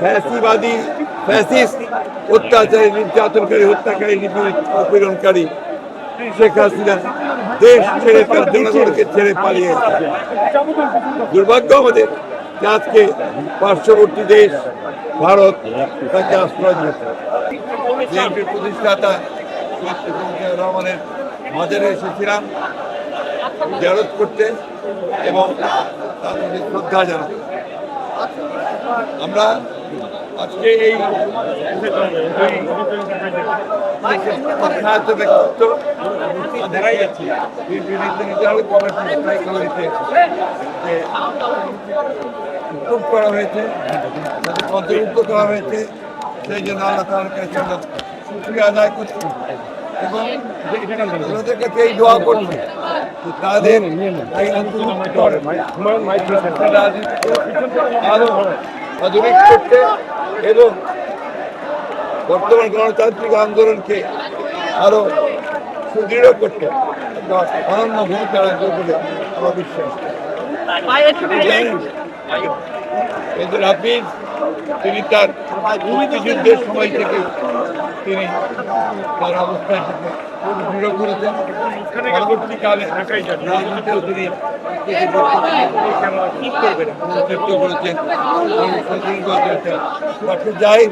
ফ্যাসিবাদী ফ্যাসিস্ট অত্যাচারী নির্যাতনকারী হত্যাকারী নিপীড়নকারী শেখ হাসিনা দেশ ছেড়ে তার জনগণকে ছেড়ে পালিয়ে দুর্ভাগ্য আমাদের যে আজকে পার্শ্ববর্তী দেশ ভারত তাকে আশ্রয় দিয়েছে। বিএনপির প্রতিষ্ঠাতা রহমানের মাজারে এসেছিলাম জিয়ারত করতে এবং তার প্রতি শ্রদ্ধা জানাতে। আমরা আজকে এই ব্যক্তিত্ব দেখাই যাচ্ছি করা হয়েছে, তাদের অন্তর্ভুক্ত করা হয়েছে, সেই জন্য আল্লাহ তাআলার কাছে আমরা শুকরিয়া আদায় করছি এবং ওনাদের কাছে এই দোয়া করছি তাদের আরো আধুনিক করতে এবং বর্তমান গণতান্ত্রিক আন্দোলনকে আরো সুদৃঢ় করতে অনন্য ভূমিকা রাখবে বলে আমার বিশ্বাস। হাফিজ তিনি তার মুক্তিযুদ্ধের সময় থেকে তিনি তার অবস্থায় দৃঢ় করেছেন। পরবর্তীকালে রাজনীতিও তিনি নেতৃত্ব করেছেন, ডক্টর জাহিদ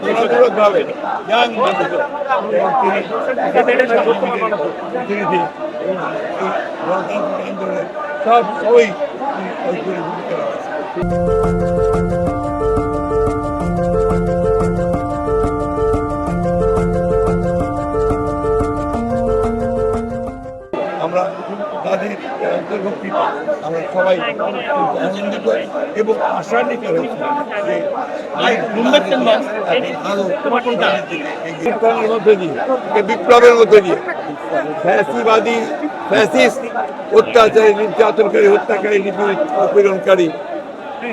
তুলনামূলকভাবে ইয়াং আন্দোলনে সব সবই ভূমিকা আমরা তাদের অন্তর্ভুক্তি আমরা সবাই আনন্দিত এবং আশান্বিত হয়েছি যে বিপ্লবের মধ্যে দিয়ে ফ্যাসিবাদী ফ্যাসিস্ট অত্যাচারী নির্যাতনকারী হত্যাকারী নিপীড়নকারী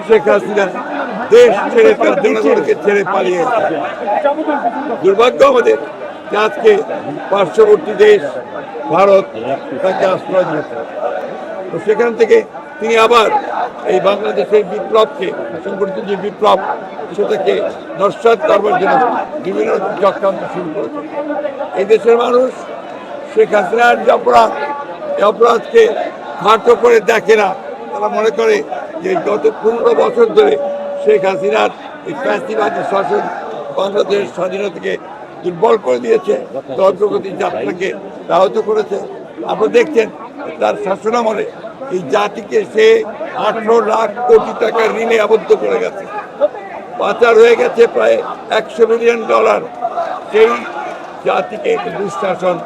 শেখ হাসিনা দেশ ছেড়ে তার জনগণকে ছেড়ে পালিয়ে দুর্ভাগ্য আমাদের যে আজকে পার্শ্ববর্তী দেশ ভারত তাকে আশ্রয় দিয়েছে। তো সেখান থেকে তিনি আবার এই বাংলাদেশের বিপ্লবকে সংগঠিত যে বিপ্লব সেটাকে নস্যাৎ করবার জন্য বিভিন্ন চক্রান্ত শুরু করেছে। এই দেশের মানুষ শেখ হাসিনার যে অপরাধ এই অপরাধকে খাটো করে দেখে না। তারা মনে করে যে গত 15 বছর ধরে শেখ হাসিনার এই ফ্যাসিবাদী শাসন বাংলাদেশের স্বাধীনতাকে দুর্বল করে দিয়েছে, অগ্রগতির যাত্রাকে ব্যাহত করেছে। আপনারা দেখছেন তার শাসনামলে এই জাতিকে সে 18 লাখ কোটি টাকার ঋণে আবদ্ধ করে গেছে, পাচার হয়ে গেছে প্রায় $100 বিলিয়ন। সেই জাতিকে দুঃশাসন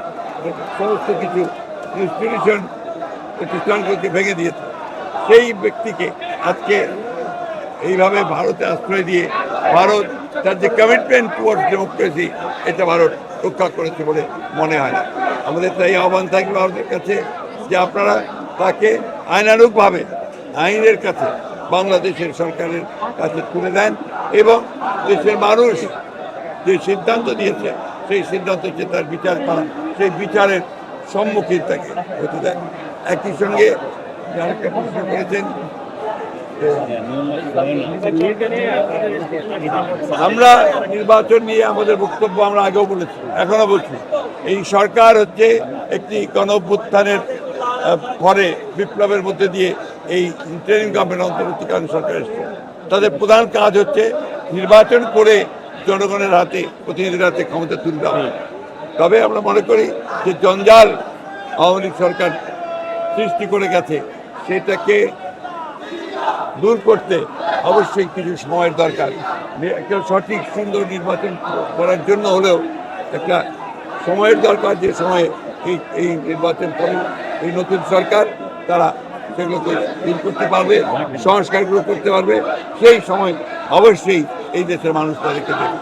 সমস্ত কিছু ইনস্টিটিউশন প্রতিষ্ঠানগুলোকে ভেঙে দিয়েছে। সেই ব্যক্তিকে আজকে এইভাবে ভারতে আশ্রয় দিয়ে ভারত তার যে কমিটমেন্ট টুয়ার্ডস ডেমোক্রেসি এটা ভারত রক্ষা করেছে বলে মনে হয় না। আমাদের তাই আহ্বান থাকবে ভারতের কাছে যে আপনারা তাকে আইনানুগভাবে আইনের কাছে বাংলাদেশের সরকারের কাছে তুলে দেন এবং দেশের মানুষ যে সিদ্ধান্ত দিয়েছে সেই সিদ্ধান্ত হচ্ছে তার বিচার পান, সেই বিচারের সম্মুখীন তাকে হতে দেন। একই সঙ্গে আরেকটা প্রশ্ন করেছেন, আমরা নির্বাচন নিয়ে আমাদের বক্তব্য আমরা আগেও বলেছি, এখনো বলছি। এই সরকার হচ্ছে একটি গণঅভ্যুত্থানের পরে বিপ্লবের মধ্যে দিয়ে এই ইন্টারিম গভর্নমেন্ট অন্তর্বর্তীকালীন সরকার এসেছে। তাদের প্রধান কাজ হচ্ছে নির্বাচন করে জনগণের হাতে প্রতিনিধিদের হাতে ক্ষমতা তুলে দেওয়া। তবে আমরা মনে করি যে জঞ্জাল আওয়ামী লীগ সরকার সৃষ্টি করে গেছে সেটাকে দূর করতে অবশ্যই কিছু সময়ের দরকার। একটা সঠিক সুন্দর নির্বাচন করার জন্য হলেও একটা সময়ের দরকার, যে সময়ে এই নির্বাচন করে এই নতুন সরকার তারা সেগুলোকে দূর করতে পারবে, সংস্কারগুলো করতে পারবে। সেই সময় অবশ্যই এই দেশের মানুষ তাদেরকে দেবে।